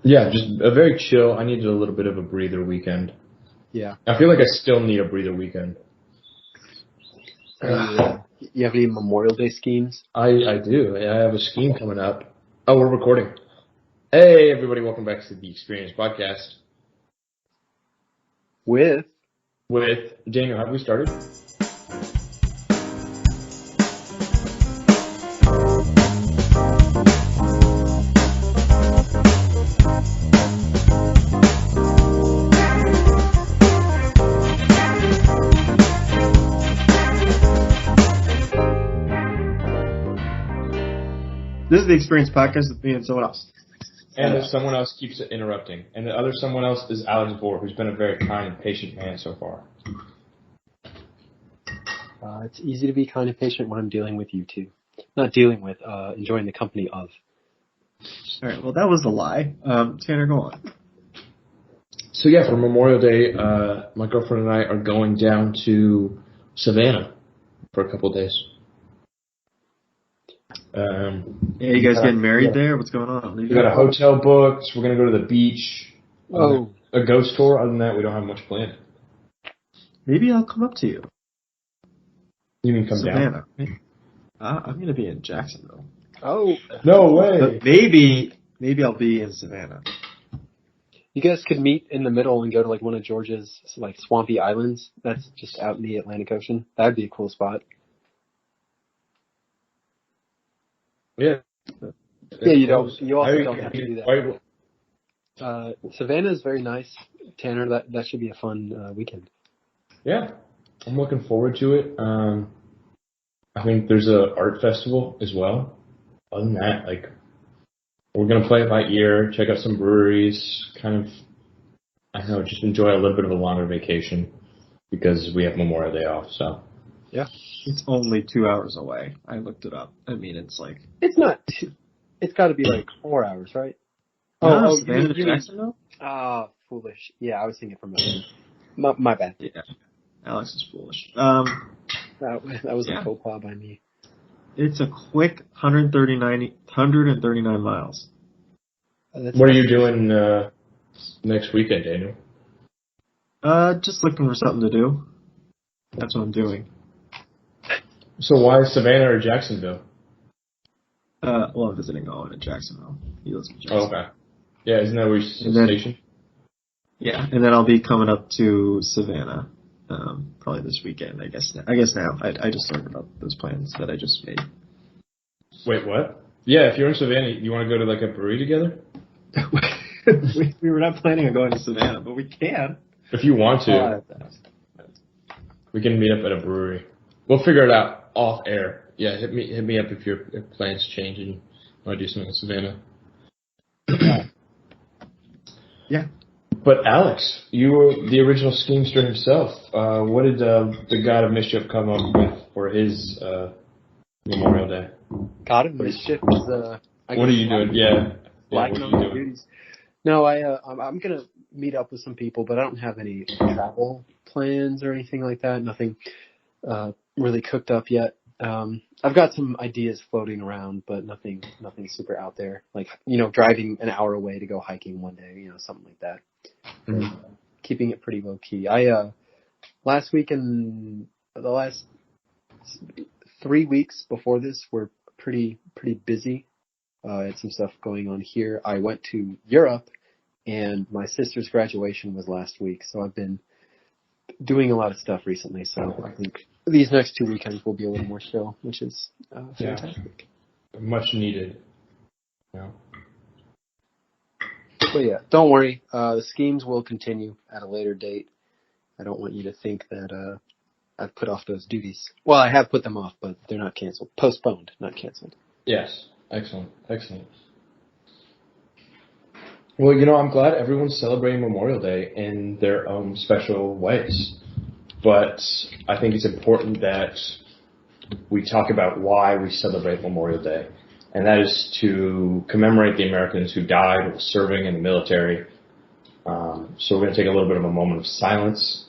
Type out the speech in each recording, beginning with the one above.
Yeah, just a very chill. I needed a little bit of a breather weekend. Yeah. I feel like I still need a breather weekend. You have any Memorial Day schemes? I do. I have a scheme coming up. Oh, we're recording. Hey, everybody, welcome back to the Experience Podcast. With Daniel, have we started? This is the Experience Podcast with me and someone else. And someone else keeps interrupting. And the other someone else is Alex Bohr, who's been a very kind and patient man so far. It's easy to be kind of patient when I'm dealing with you two. Not dealing with, enjoying the company of. All right, well, that was a lie. Tanner, go on. So, yeah, for Memorial Day, my girlfriend and I are going down to Savannah for a couple of days. Yeah, you guys getting married there? What's going on? We got a hotel booked. We're going to go to the beach. Oh. A ghost tour. Other than that, we don't have much planned. Maybe I'll come up to you. You mean come Savannah. down? I'm going to be in Jacksonville. Oh. No way. But maybe I'll be in Savannah. You guys could meet in the middle and go to like one of Georgia's like swampy islands. That's just out in the Atlantic Ocean. That'd be a cool spot. Yeah. Yeah, you also don't have to do that. Why, Savannah is very nice. Tanner, that should be a fun weekend. yeah. I'm looking forward to it. I think there's a art festival as well. Other than that, like, we're going to play it by ear, check out some breweries, kind of, I don't know, just enjoy a little bit of a longer vacation because we have Memorial Day off, so. Yeah. It's only 2 hours away. I looked it up. I mean, it's like... It's not... It's got to be like 4 hours, right? Oh, Savannah to Jacksonville? Foolish. Yeah, I was thinking from my bad. Yeah. Alex is foolish. That was a faux pas by me. It's a quick 139 miles. What are you doing next weekend, Daniel? Just looking for something to do. That's what I'm doing. So why Savannah or Jacksonville? Well, I'm visiting Owen in Jacksonville. He lives in Jacksonville. Oh, okay. Yeah, isn't that where you're stationed? Yeah, and then I'll be coming up to Savannah. Probably this weekend, I guess now. I just learned about those plans that I just made. Wait, what? Yeah, if you're in Savannah, you want to go to like a brewery together? we were not planning on going to Savannah, but we can. If you want to. We can meet up at a brewery. We'll figure it out off air. Yeah, hit me up if your plans change and you want to do something in Savannah. Yeah. But Alex, you were the original schemester himself. What did the God of Mischief come up with for his Memorial Day? God of Mischief is what are you doing? Yeah. What are you doing? No, I'm gonna meet up with some people, but I don't have any travel plans or anything like that. Nothing really cooked up yet. I've got some ideas floating around, but nothing super out there. Like, driving an hour away to go hiking one day, something like that. Mm-hmm. Keeping it pretty low key. Last week and the last 3 weeks before this were pretty busy. I had some stuff going on here. I went to Europe, and my sister's graduation was last week, so I've been doing a lot of stuff recently. So I think these next 2 weekends will be a little more chill, which is fantastic. Yeah. Much needed. Yeah. But yeah, don't worry. The schemes will continue at a later date. I don't want you to think that I've put off those duties. Well, I have put them off, but they're not canceled. Postponed, not canceled. Yes. Excellent. Well, I'm glad everyone's celebrating Memorial Day in their own special ways. But I think it's important that we talk about why we celebrate Memorial Day. And that is to commemorate the Americans who died while serving in the military. So we're going to take a little bit of a moment of silence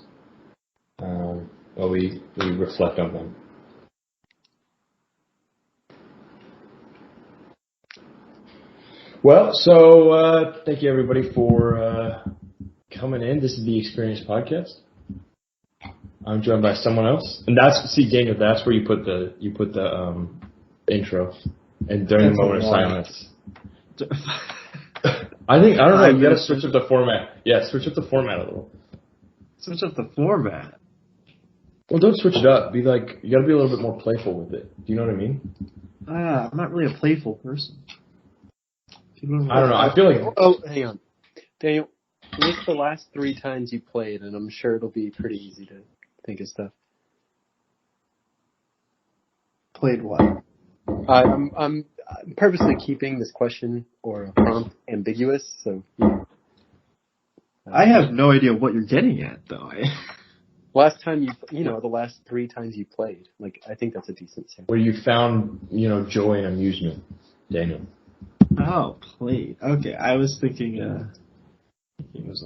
while we reflect on them. Well, so thank you everybody for coming in. This is the Experience Podcast. I'm joined by someone else, and Daniel. That's where you put the intro, and during the moment of silence. I don't know. You gotta switch up the format. Yeah, switch up the format a little. Switch up the format. Well, don't switch it up. You gotta be a little bit more playful with it. Do you know what I mean? I'm not really a playful person. I don't know. I feel like. Oh, hang on, Daniel. List the last 3 times you played, and I'm sure it'll be pretty easy to think of stuff. Played what? I'm purposely keeping this question or a prompt ambiguous, so. I have no idea what you're getting at, though. Last time the last 3 times you played, I think that's a decent sample. Where you found, joy and amusement, Daniel. Oh, played. Okay, I was thinking, it was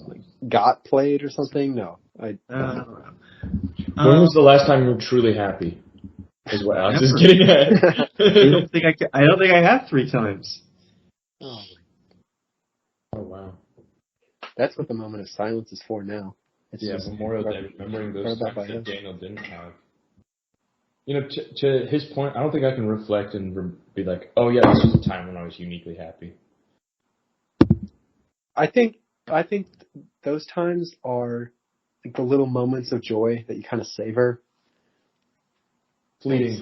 got played or something? No. When was the last time you were truly happy? Is what Alex is getting at. I don't think I have 3 times. Oh wow. That's what the moment of silence is for now. It's just Memorial Day, remembering those times that Daniel didn't have. To his point, I don't think I can reflect and be like, oh yeah, this was a time when I was uniquely happy. I think those times are the little moments of joy that you kind of savor. Fleeting.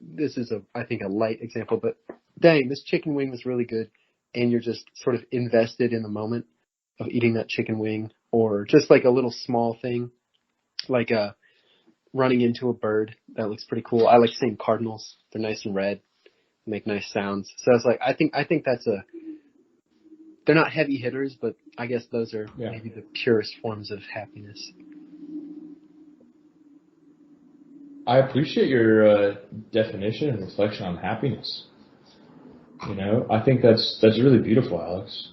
This is I think a light example, but dang, this chicken wing was really good, and you're just sort of invested in the moment of eating that chicken wing, or just like a little small thing, like running into a bird that looks pretty cool. I like seeing cardinals; they're nice and red, make nice sounds. So it's I think that's they're not heavy hitters, but I guess those are maybe the purest forms of happiness. I appreciate your definition and reflection on happiness. I think that's really beautiful, Alex.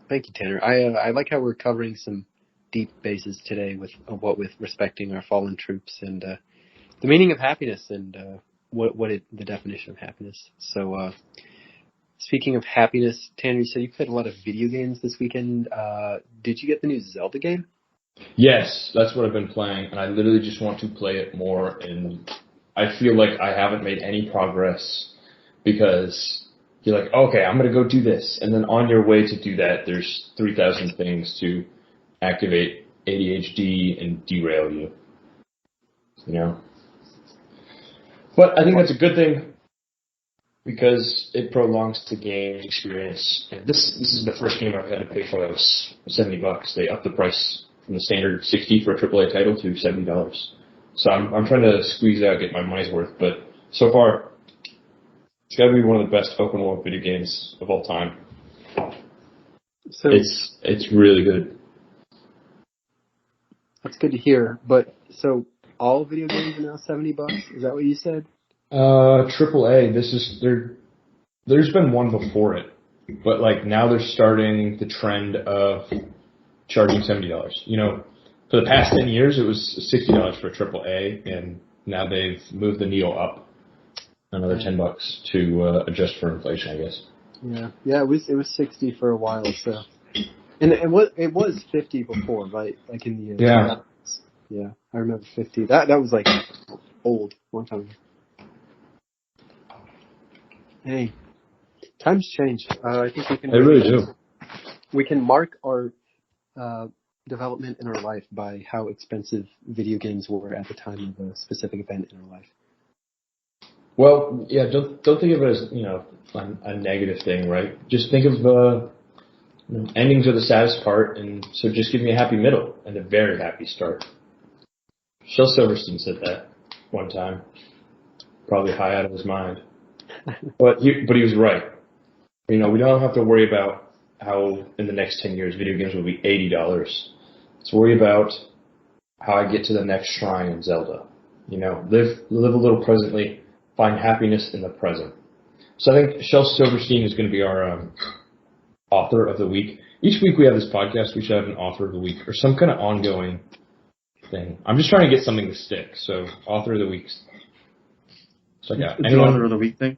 Thank you, Tanner. I like how we're covering some deep bases today with respecting our fallen troops and the meaning of happiness and the definition of happiness. So, speaking of happiness, Tanner, you said you played a lot of video games this weekend. Did you get the new Zelda game? Yes, that's what I've been playing, and I literally just want to play it more, and I feel like I haven't made any progress because you're like, okay, I'm going to go do this, and then on your way to do that, there's 3,000 things to activate ADHD and derail you, But I think that's a good thing because it prolongs the game experience. And this is the first game I've had to pay for that was $70. They upped the price from the standard $60 for a AAA title to $70. So I'm trying to squeeze out, get my money's worth. But so far, it's got to be one of the best open world video games of all time. So it's really good. That's good to hear. But so all video games are now $70? Is that what you said? AAA. There's been one before it, but now they're starting the trend of charging $70. For the past 10 years it was $60 for AAA, and now they've moved the needle up another $10 to adjust for inflation, I guess. Yeah. It was 60 for a while. So, and it was 50 before, right? Like in the yeah. I remember 50. That was old, long time ago. Hey, times change. I think we can. They really do. We can mark our development in our life by how expensive video games were at the time of a specific event in our life. Well, yeah. Don't think of it as a negative thing, right? Just think of endings are the saddest part, and so just give me a happy middle and a very happy start. Shel Silverstein said that one time, probably high out of his mind. But he was right. We don't have to worry about how in the next 10 years video games will be $80. Let's worry about how I get to the next shrine in Zelda. Live a little presently, find happiness in the present. So I think Shel Silverstein is going to be our author of the week. Each week we have this podcast, we should have an author of the week or some kind of ongoing thing. I'm just trying to get something to stick. So author of the week. So yeah, the author of the week thing.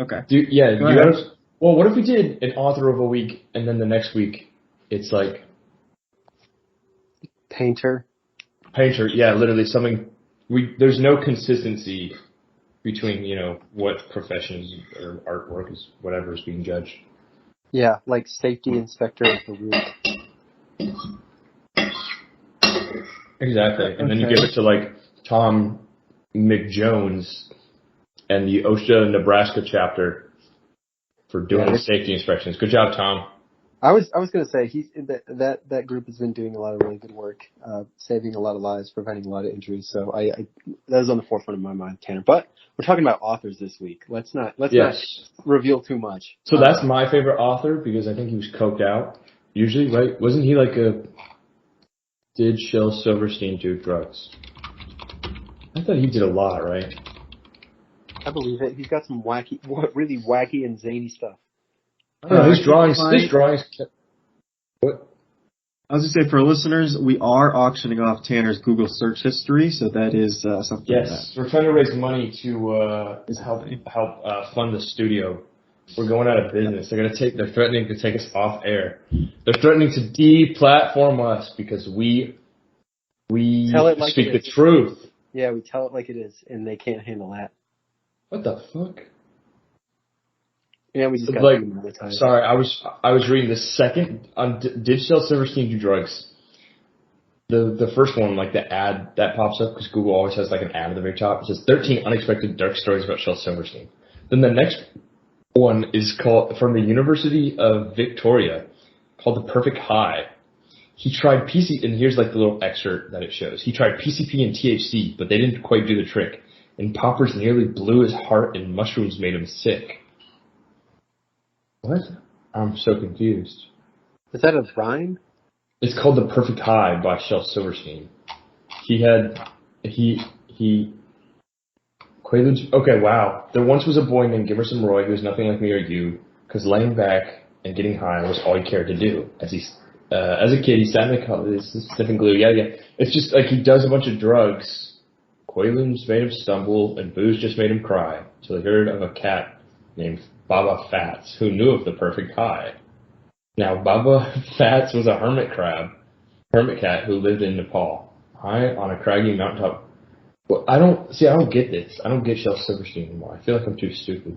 Okay. Do you Go ahead. notice? Well, what if we did an author of a week, and then the next week it's like Painter. painter? Yeah, literally something. There's no consistency between what professions or artwork is whatever is being judged. Yeah, like safety inspector of the week. Exactly, and then you Okay. give it to like Tom McJones and the OSHA Nebraska chapter for doing safety inspections. Good job, Tom. I was going to say that group has been doing a lot of really good work, saving a lot of lives, preventing a lot of injuries. So I that is on the forefront of my mind, Tanner. But we're talking about authors this week. Let's not reveal too much. So that's my favorite author because I think he was coked out. Usually, right? Wasn't he like did Shel Silverstein do drugs? I thought he did a lot, right? I believe it. He's got some really wacky and zany stuff. I don't know. His drawings. What? I was going to say, for listeners, we are auctioning off Tanner's Google search history, so that is something. Yes, we're trying to raise money to help fund the studio. We're going out of business. They're threatening to take us off air. They're threatening to deplatform us because we speak the truth. Yeah, we tell it like it is, and they can't handle that. What the fuck? Yeah, we just got sorry, I was reading the second on did Shel Silverstein do drugs? The first one, like the ad that pops up because Google always has like an ad at the very top. It says 13 unexpected dark stories about Shel Silverstein. Then the next one is called from the University of Victoria, called The Perfect High. He tried and here's like the little excerpt that it shows. He tried PCP and THC, but they didn't quite do the trick. And poppers nearly blew his heart, and mushrooms made him sick. What? I'm so confused. Is that a rhyme? It's called The Perfect High by Shel Silverstein. Quaaludes. Okay, wow. There once was a boy named Gimerson Roy who was nothing like me or you, because laying back and getting high was all he cared to do. As a kid, he sat in the college, sniffing glue. Yeah. It's just like he does a bunch of drugs. Quaaludes made him stumble, and booze just made him cry, till he heard of a cat named Baba Fats, who knew of the perfect high. Now, Baba Fats was a hermit cat who lived in Nepal, high on a craggy mountaintop. Well, I don't get this. I don't get Shel Silverstein anymore. I feel like I'm too stupid.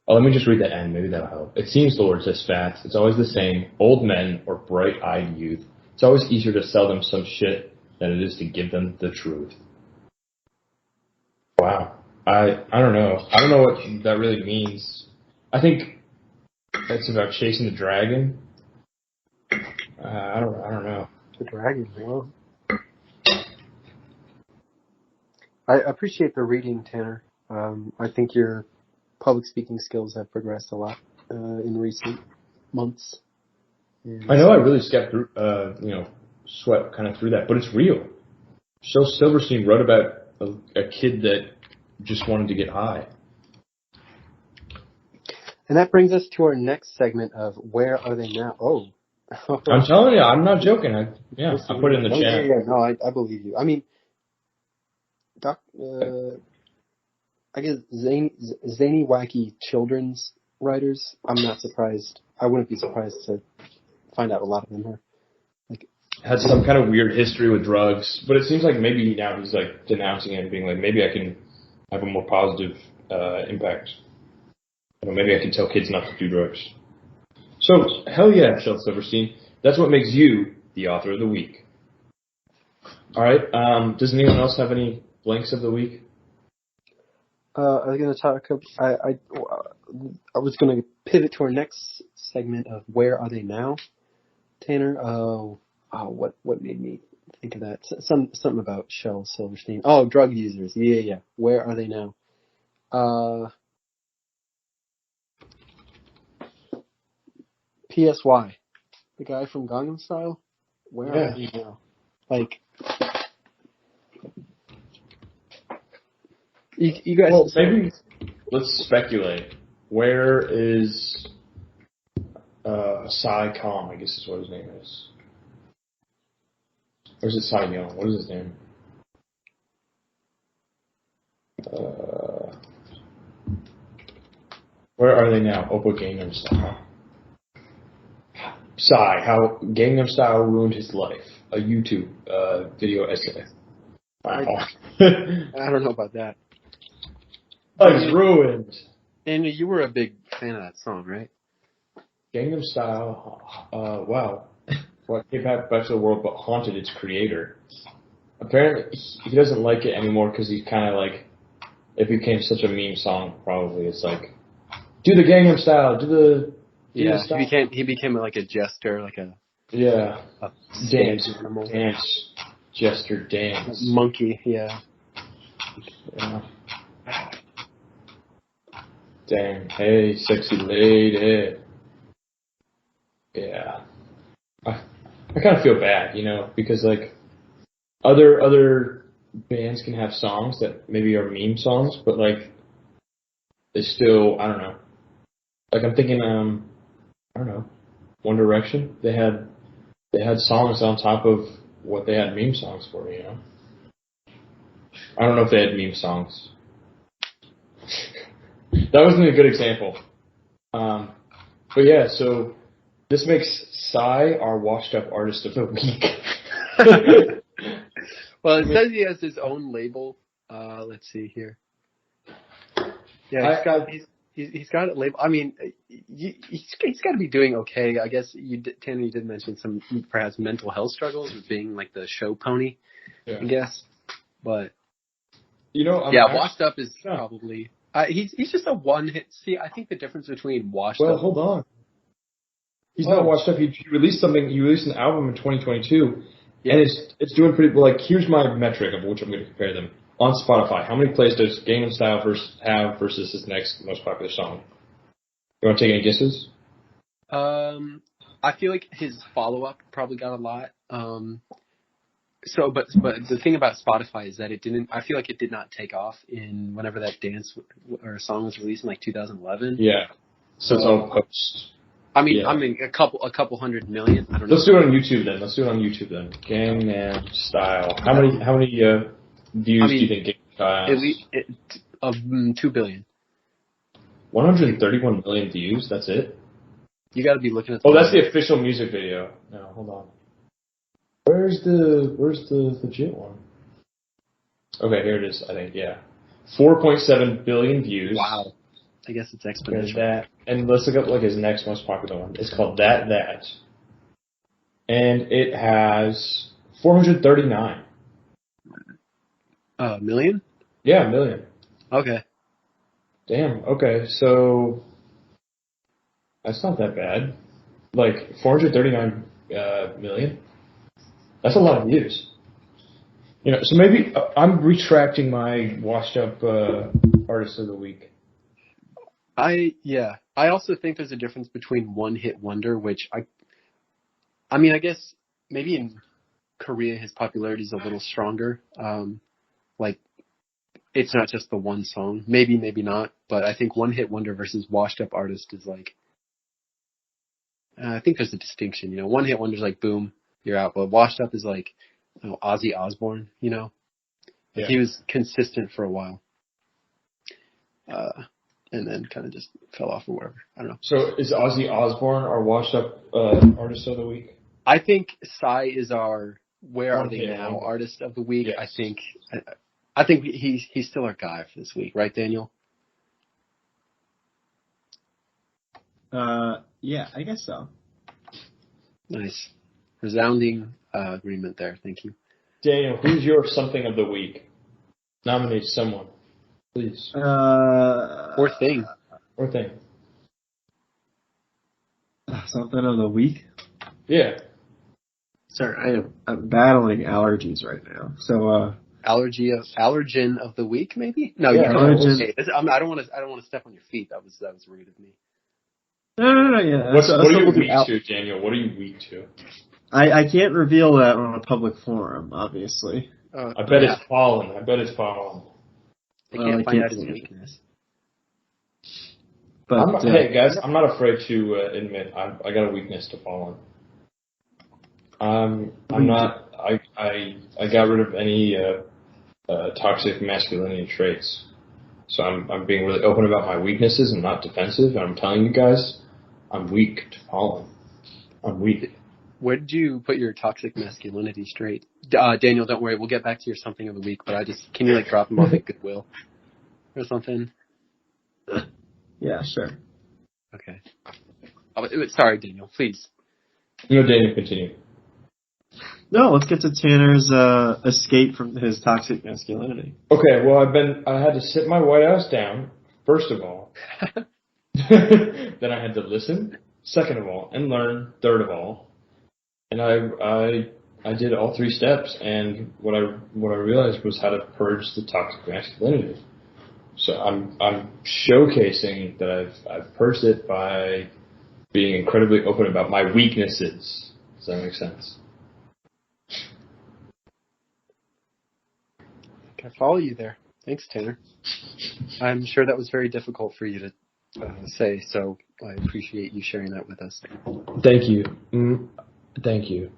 Oh, let me just read the end. Maybe that'll help. It seems, Lord, says Fats, it's always the same. Old men or bright-eyed youth. It's always easier to sell them some shit than it is to give them the truth. Wow. I don't know. I don't know what that really means. I think it's about chasing the dragon. I don't know. The dragon. Well, I appreciate the reading, Tanner. I think your public speaking skills have progressed a lot in recent months. I know I really sweat kind of through that, but it's real. Shel Silverstein wrote about a kid that just wanted to get high. And that brings us to our next segment of Where Are They Now? Oh. I'm telling you, I'm not joking. I put it in the chat. Yeah, no, I believe you. I mean, I guess zany, wacky children's writers, I'm not surprised. I wouldn't be surprised to find out a lot of them are. Had some kind of weird history with drugs, but it seems like maybe now he's like denouncing it and being like, maybe I can have a more positive impact. Maybe I can tell kids not to do drugs. So, hell yeah, Shel Silverstein. That's what makes you the author of the week. All right. Does anyone else have any blanks of the week? I was going to talk. I was going to pivot to our next segment of Where Are They Now, Tanner? What made me think of that? Something about Shel Silverstein. Oh, drug users. Yeah. Where are they now? PSY, the guy from Gangnam Style. Where are they now? Like, you guys. Well, maybe let's speculate. Where is Cy Kong? I guess is what his name is. Or is it Cy Young? What is his name? Where are they now? Oppa Gangnam Style. Psy, how Gangnam Style ruined his life. A YouTube video essay. Wow. I don't know about that. Life's ruined. And you were a big fan of that song, right? Gangnam Style, wow. What came back to the world but haunted its creator. Apparently, he doesn't like it anymore because he's kind of like, it became such a meme song, probably. It's like, do the Gangnam Style, do the style. He became like a jester, like a dance, animal. dance, jester, dance. Monkey, yeah. Dang, hey, sexy lady. Yeah. I kind of feel bad, because like other bands can have songs that maybe are meme songs, but like they still, I don't know. Like I'm thinking, I don't know, One Direction. They had songs on top of what they had meme songs for, I don't know if they had meme songs. That wasn't a good example. But yeah, so this makes Psy our washed up artist of the week. Well, it says he has his own label. Let's see here. Yeah, he's got a label. I mean, he's got to be doing okay. I guess Tanner, you did mention some perhaps mental health struggles with being like the show pony. Yeah. I guess, but washed up is probably. He's just a one hit. See, I think the difference between washed up. Well, hold on. He's not washed up. He released something. He released an album in 2022, and it's doing pretty. Like, here's my metric of which I'm going to compare them on Spotify. How many plays does Gangnam Style have versus his next most popular song? You want to take any guesses? I feel like his follow up probably got a lot. But the thing about Spotify is that it didn't. I feel like it did not take off in whenever that dance or song was released in like 2011. Yeah. So it's all post. I mean, a couple hundred million. I don't know. Let's do it on YouTube then. Gangnam Style. How many views do you think Gangnam Style has? 2 billion. 131 million views. That's it. You got to be looking at. That's the official music video. No, hold on. Where's the legit one? Okay, here it is. I think 4.7 billion views. Wow. I guess it's exponential. There's that. And let's look up like his next most popular one. It's called That. And it has 439. Million? Yeah, million. Okay. Damn, okay. So that's not that bad. Like 439 million? That's a lot of views. So maybe I'm retracting my washed up artist of the week. I also think there's a difference between one hit wonder, which I mean, I guess maybe in Korea his popularity is a little stronger. Like it's not just the one song. Maybe not. But I think one hit wonder versus washed up artist is like, I think there's a distinction. One hit wonder is like boom, you're out. But washed up is like Ozzy Osbourne. He was consistent for a while. And then kind of just fell off or whatever. I don't know. So is Ozzy Osbourne our washed up artist of the week? I think Psy is our Where Are They Now artist of the week. Yes. I think he's still our guy for this week, right, Daniel? Yeah, I guess so. Nice. Resounding agreement there. Thank you. Daniel, who's your something of the week? Nominate someone. Please. Or thing. Something of the week? Yeah. Sorry, I'm battling allergies right now. So allergen of the week, maybe? No, yeah, allergen. I don't want to step on your feet. That was rude of me. No, yeah. What are you weak to, Daniel? What are you weak to? I can't reveal that on a public forum, obviously. I bet it's pollen. I can't find out his weakness. But hey guys, I'm not afraid to admit I got a weakness to pollen. I'm not. I got rid of any toxic masculinity traits. So I'm being really open about my weaknesses and not defensive. And I'm telling you guys, I'm weak to pollen. I'm weak. Where did you put your toxic masculinity straight? Daniel, don't worry. We'll get back to your something of the week, but can you drop them off at Goodwill or something? Yeah, sure. Okay. Oh, sorry, Daniel. Please. Daniel, continue. No, let's get to Tanner's escape from his toxic masculinity. Okay, well, I had to sit my white ass down, first of all. Then I had to listen, second of all, and learn, third of all. And I did all 3 steps, and what I realized was how to purge the toxic masculinity. So I'm showcasing that I've purged it by being incredibly open about my weaknesses. Does that make sense? I follow you there. Thanks, Tanner. I'm sure that was very difficult for you to say, so I appreciate you sharing that with us. Thank you. Thank you.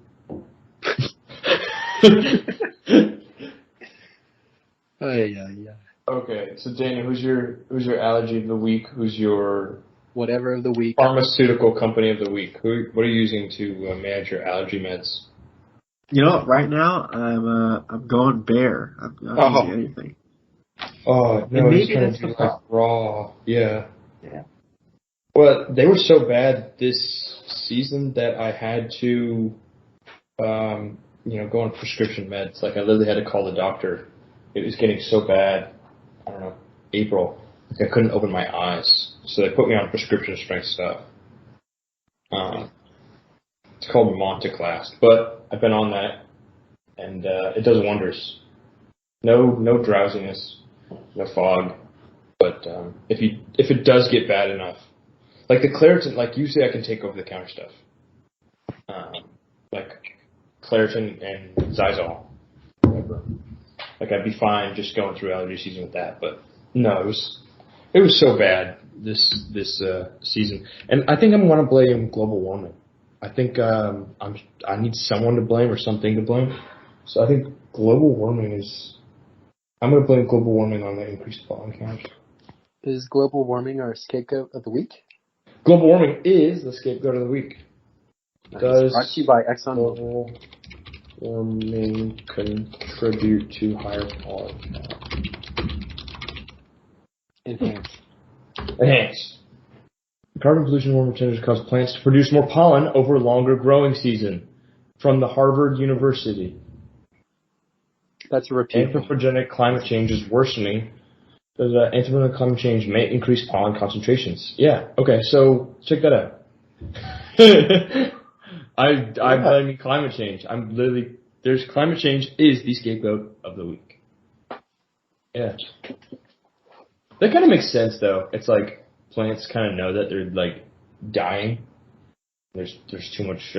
Yeah. Okay, so Daniel, who's your allergy of the week? Who's your whatever of the week? Pharmaceutical company of the week. What are you using to manage your allergy meds? You know what? Right now, I'm going bare. I'm not using anything. Oh, no, and maybe that's the problem. Raw. Yeah. Yeah. Well, they were so bad this season that I had to, go on prescription meds. Like, I literally had to call the doctor. It was getting so bad. I don't know, April. Like, I couldn't open my eyes. So they put me on prescription strength stuff. It's called Monteclast, but I've been on that, and it does wonders. No drowsiness, no fog, but if it does get bad enough, like the Claritin, like usually I can take over the counter stuff, like Claritin and Zysol, whatever. Like I'd be fine just going through allergy season with that, but no, it was so bad this season, and I think I'm going to blame global warming. I think I need someone to blame or something to blame. So I think global warming is. I'm going to blame global warming on the increased pollen count. Is global warming our scapegoat of the week? Global warming is the scapegoat of the week. Nice. Does brought to you by Exxon global warming contribute to higher pollen count? Enhance. Carbon pollution and warmer temperatures cause plants to produce more pollen over a longer growing season. From the Harvard University. That's a repeat. Anthropogenic climate change is worsening. Anthropogenic climate change may increase pollen concentrations. Yeah, okay, so check that out. I'm blaming climate change. Climate change is the scapegoat of the week. Yeah. That kind of makes sense, though. It's like plants kind of know that they're, like, dying. There's too much,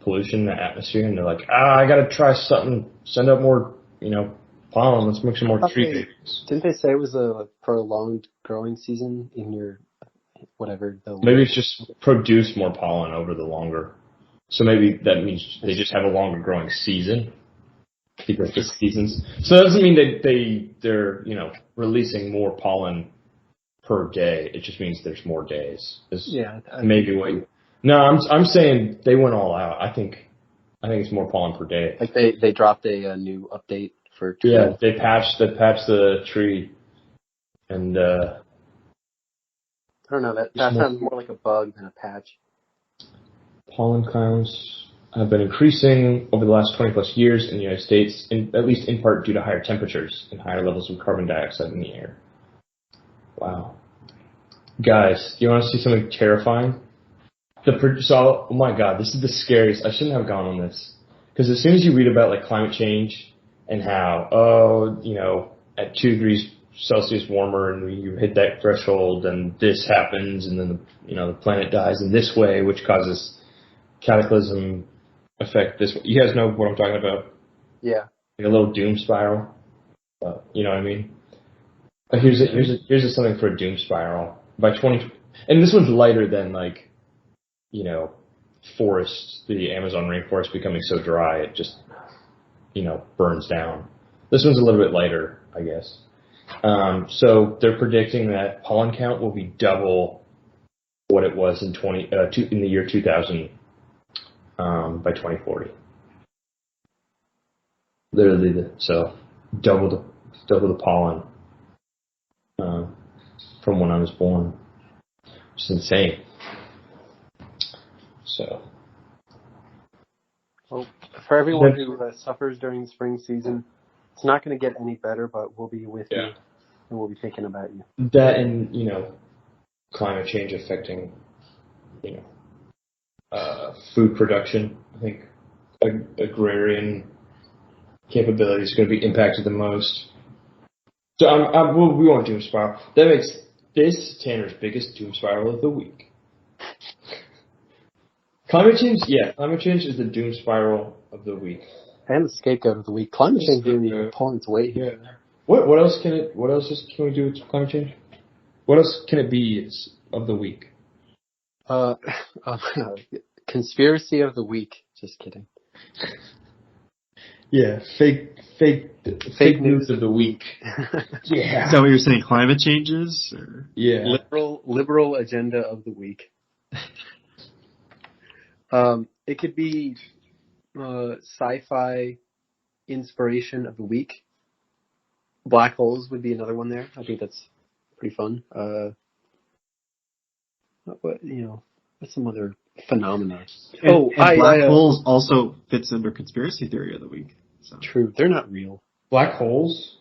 pollution in the atmosphere, and they're like, I gotta try something, send out more, pollen, let's make some more tree babies. Didn't they say it was a prolonged growing season in your, whatever? Maybe it's just produce more pollen over the longer, so maybe that means they just have a longer growing season, because the seasons, so that doesn't mean they're releasing more pollen per day, it just means there's more days. Maybe what you... No, I'm saying they went all out. I think it's more pollen per day. Like they dropped a new update for tree. Yeah, they patched the tree, and I don't know, that sounds more like a bug than a patch. Pollen counts have been increasing over the last 20 plus years in the United States, at least in part due to higher temperatures and higher levels of carbon dioxide in the air. Wow, guys, do you want to see something terrifying? Oh my God, this is the scariest. I shouldn't have gone on this. Because as soon as you read about like climate change and how, at 2 degrees Celsius warmer and you hit that threshold and this happens and then, the planet dies in this way, which causes cataclysm effect this way. You guys know what I'm talking about? Yeah. Like a little doom spiral. You know what I mean? Here's something for a doom spiral. By 20, and this one's lighter than like, forests, the Amazon rainforest becoming so dry, it just, burns down. This one's a little bit lighter, I guess. So they're predicting that pollen count will be double what it was in the year 2000 by 2040. Literally, so double the pollen from when I was born. It's insane. So, Well, for everyone who suffers during the spring season, it's not going to get any better, but we'll be with you and we'll be thinking about you. that and climate change affecting food production. I think agrarian capability is going to be impacted the most. So we won't doom spiral. That makes this Tanner's biggest doom spiral of the week. Climate change is the doom spiral of the week. And the scapegoat of the week. Climate change really pulling its weight here. Yeah. What else can we do with climate change? What else can it be of the week? Conspiracy of the week. Just kidding. Yeah, fake news of the week. Yeah. Is that what you're saying? Climate changes? Or? Yeah. Liberal agenda of the week. It could be sci-fi inspiration of the week. Black holes would be another one there. I think that's pretty fun. What's some other phenomena? And black holes also fits under conspiracy theory of the week. So. True, they're not real. Black holes?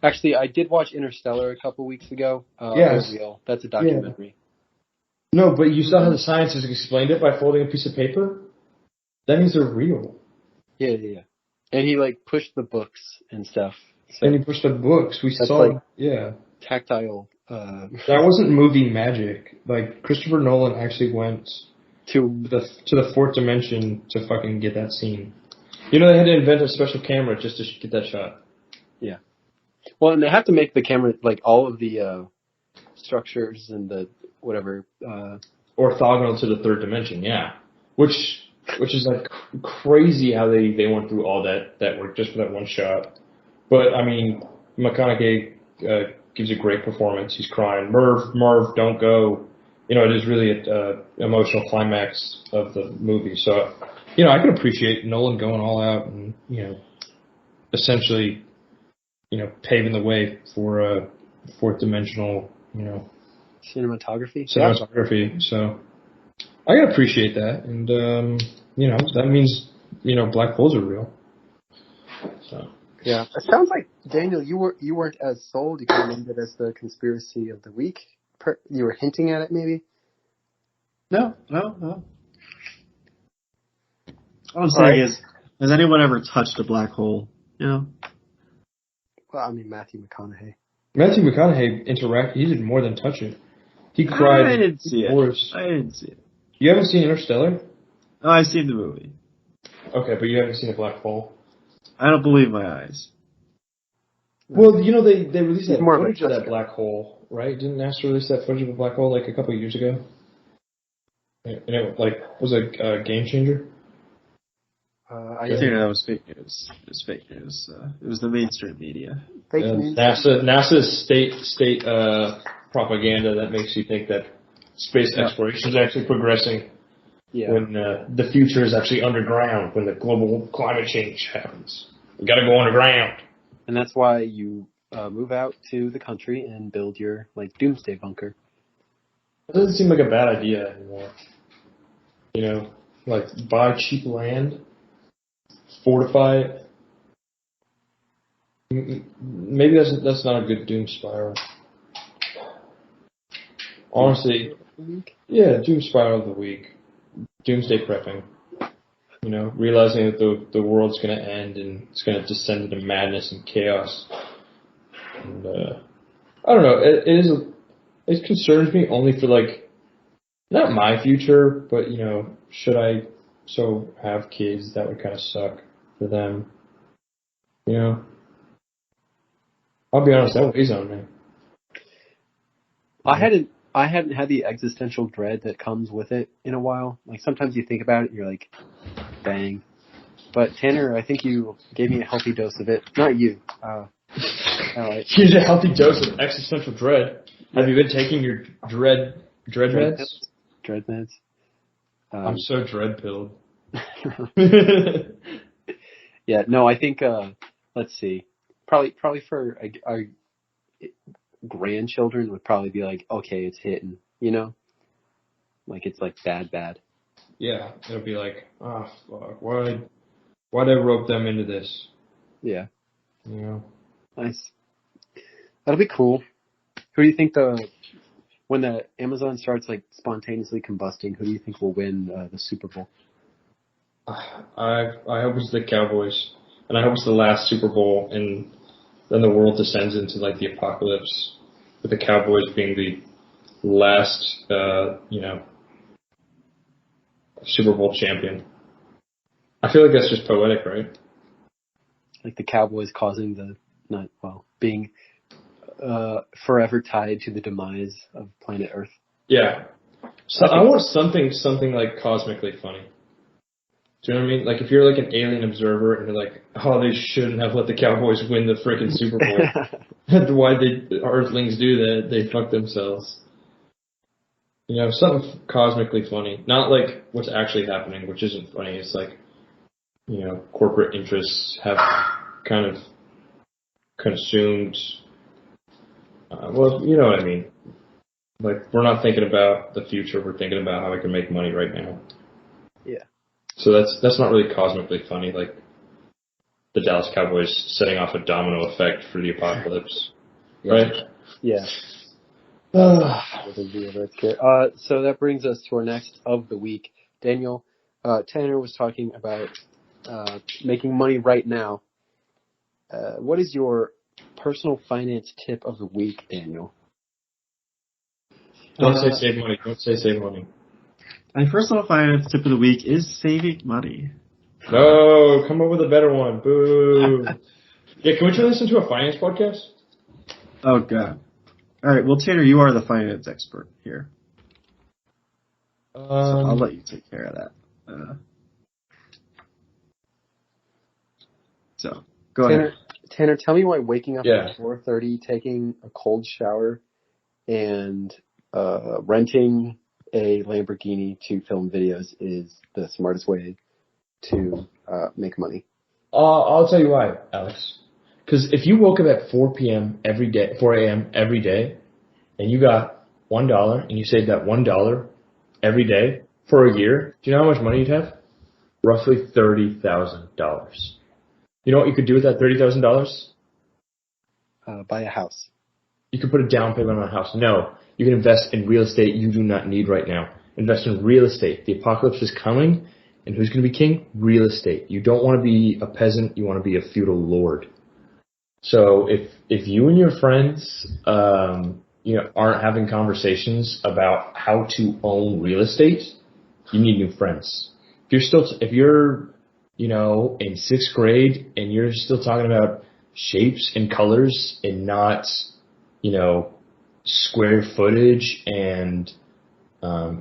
Actually, I did watch Interstellar a couple weeks ago. Yes. They're real. That's a documentary. Yeah. No, but you saw how the scientists explained it by folding a piece of paper? That means they're real. Yeah. And he pushed the books and stuff. So and he pushed the books. We saw tactile. That wasn't movie magic. Christopher Nolan actually went to the fourth dimension to fucking get that scene. They had to invent a special camera just to get that shot. Yeah. Well, and they have to make the camera all of the structures and the whatever orthogonal to the third dimension. Yeah, which is crazy how they went through all that work just for that one shot. But I mean, McConaughey gives a great performance. He's crying, Merv, don't go. It is really an emotional climax of the movie. So, I can appreciate Nolan going all out and, essentially, paving the way for a fourth dimensional, cinematography. So, I can appreciate that. And, that means, black holes are real. So. Yeah, it sounds like Daniel, you weren't as sold. You kind of named it as the conspiracy of the week. You were hinting at it, maybe. No. All I'm saying is, has anyone ever touched a black hole? Well, I mean, Matthew McConaughey. He did more than touch it. He cried. I didn't see it. You haven't seen Interstellar? Oh, I've seen the movie. Okay, but you haven't seen a black hole. I don't believe my eyes. Well, they released that footage of that black hole, right? Didn't NASA release that footage of a black hole a couple of years ago? And it was a game changer. I think that was fake news. It was fake news. It was the mainstream media. Fake news. NASA's state propaganda that makes you think that space exploration is actually progressing. Yeah. When the future is actually underground, when the global climate change happens. You gotta go underground. And that's why you move out to the country and build your doomsday bunker. It doesn't seem like a bad idea anymore. Buy cheap land, fortify it. Maybe that's not a good doom spiral. Honestly, yeah, doom spiral of the week. Doomsday prepping, realizing that the world's going to end and it's going to descend into madness and chaos. And I don't know. It concerns me only for not my future, but should I have kids? That would kind of suck for them. I'll be honest, that weighs on me. I hadn't had the existential dread that comes with it in a while. Sometimes you think about it and you're like, bang. But Tanner, I think you gave me a healthy dose of it. Not you. Here's a healthy dose of existential dread. Have you been taking your dread meds? Dread meds. I'm so dread-pilled. Yeah, no, I think, let's see. Probably for our grandchildren would probably be like, okay, it's hitting, you know? Like, it's like bad. Yeah, it'll be like, oh, fuck, why'd I rope them into this? Yeah. You know? Nice. That'll be cool. Who do you think when the Amazon starts like spontaneously combusting, who do you think will win the Super Bowl? I hope it's the Cowboys, and I hope it's the last Super Bowl, and then the world descends into like the apocalypse, with the Cowboys being the last, Super Bowl champion. I feel like that's just poetic, right? Like the Cowboys being forever tied to the demise of planet Earth. Yeah. So I want something like cosmically funny. Do you know what I mean? Like if you're like an alien observer and you're like, oh, they shouldn't have let the Cowboys win the freaking Super Bowl. Why did Earthlings do that? They fucked themselves. You know, something cosmically funny. Not like what's actually happening, which isn't funny. It's like, corporate interests have kind of consumed. Well, you know what I mean. Like we're not thinking about the future. We're thinking about how we can make money right now. Yeah. So that's not really cosmically funny. Like the Dallas Cowboys setting off a domino effect for the apocalypse, right? Yeah. So that brings us to our next of the week. Daniel, Tanner was talking about making money right now. What is your personal finance tip of the week, Daniel? Don't say save money. Don't say save money. My personal finance tip of the week is saving money. No, come up with a better one. Boo. Yeah, can we turn this into a finance podcast? Oh, God. All right, well, Tanner, you are the finance expert here. So I'll let you take care of that. So, go ahead. Tanner, tell me why waking up at 4:30, taking a cold shower, and renting a Lamborghini to film videos is the smartest way to make money. I'll tell you why, Alex. Because if you woke up at 4 a.m. every day, and you got $1, and you saved that $1 every day for a year, do you know how much money you'd have? Roughly $30,000. You know what you could do with that $30,000? Buy a house. You could put a down payment on a house. No, you can invest in real estate you do not need right now. Invest in real estate. The apocalypse is coming, and who's going to be king? Real estate. You don't want to be a peasant. You want to be a feudal lord. So if you and your friends, aren't having conversations about how to own real estate, you need new friends. If you're in sixth grade and you're still talking about shapes and colors and not, square footage and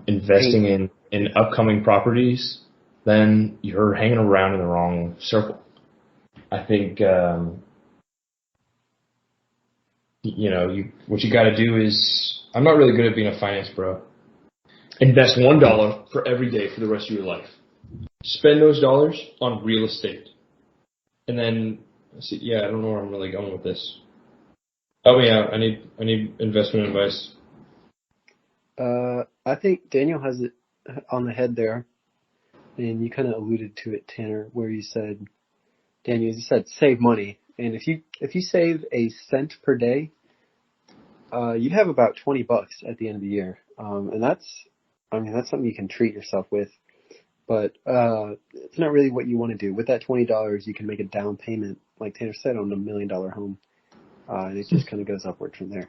investing in upcoming properties, then you're hanging around in the wrong circle. I think, what you got to do is, I'm not really good at being a finance bro. Invest $1 for every day for the rest of your life. Spend those dollars on real estate. And then, I don't know where I'm really going with this. Help me out. I need investment advice. I think Daniel has it on the head there. And you kind of alluded to it, Tanner, where you said, Daniel, you said save money. And if you save a cent per day, you'd have about $20 at the end of the year. And that's something you can treat yourself with. But it's not really what you want to do. With that $20, you can make a down payment, like Tanner said, on a $1 million home. And it just kind of goes upward from there.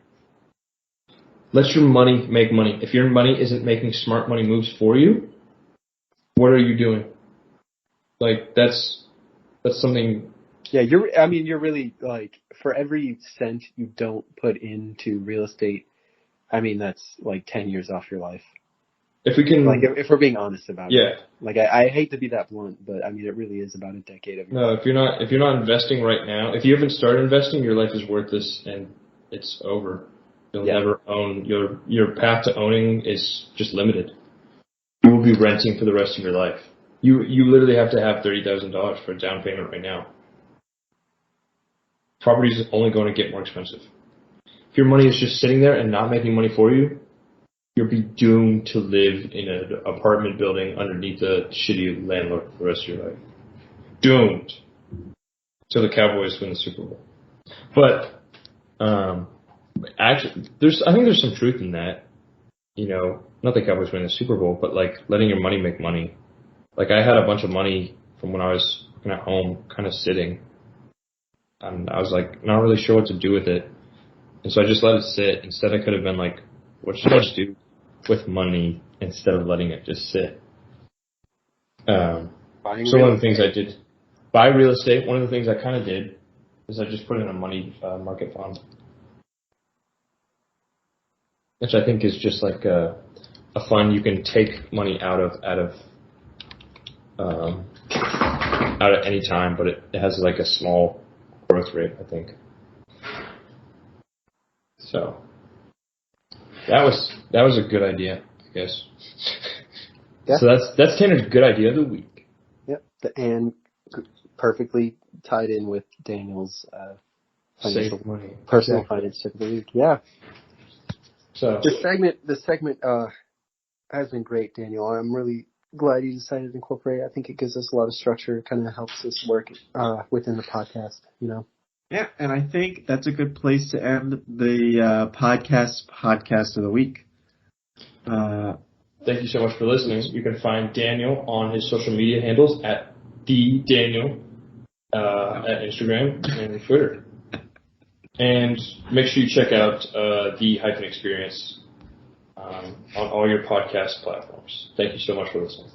Let your money make money. If your money isn't making smart money moves for you, what are you doing? Like, that's something... Yeah, you're really, like, for every cent you don't put into real estate, that's like 10 years off your life. if we can, Like, if we're being honest about it. yeah. Like, I hate to be that blunt, but I mean, it really is about a decade of your No, life. if you're not investing right now, if you haven't started investing, your life is worthless and it's over. You'll Yeah. never own your path to owning is just limited. You will be renting for the rest of your life. You literally have to have $30,000 for a down payment right now. Property is only going to get more expensive. If your money is just sitting there and not making money for you, you'll be doomed to live in an apartment building underneath a shitty landlord for the rest of your life. Doomed. Till the Cowboys win the Super Bowl. But actually, I think there's some truth in that. You know, not the Cowboys win the Super Bowl, but like letting your money make money. Like I had a bunch of money from when I was working at home, kind of sitting, and I was like not really sure what to do with it, and so I just let it sit. Instead, I could have been like, what should I do with money instead of letting it just sit? So one of the things I did, buy real estate. One of the things I kind of did is I just put in a money market fund, which I think is just like a fund you can take money out of any time, but it has like a small growth rate, I think. So that was a good idea, I guess. Yeah. So that's Tanner's good idea of the week. Yep, and perfectly tied in with Daniel's financial, Save money. personal Exactly. finance tip of the week. Yeah. So The segment has been great, Daniel. I'm really glad you decided to incorporate it. I think it gives us a lot of structure, kind of helps us work within the podcast, you know. Yeah, and I think that's a good place to end the podcast of the week. thank you so much for listening. You can find Daniel on his social media handles at @DDaniel at Instagram and Twitter. And make sure you check out the Hyphen Experience on all your podcast platforms. Thank you so much for listening.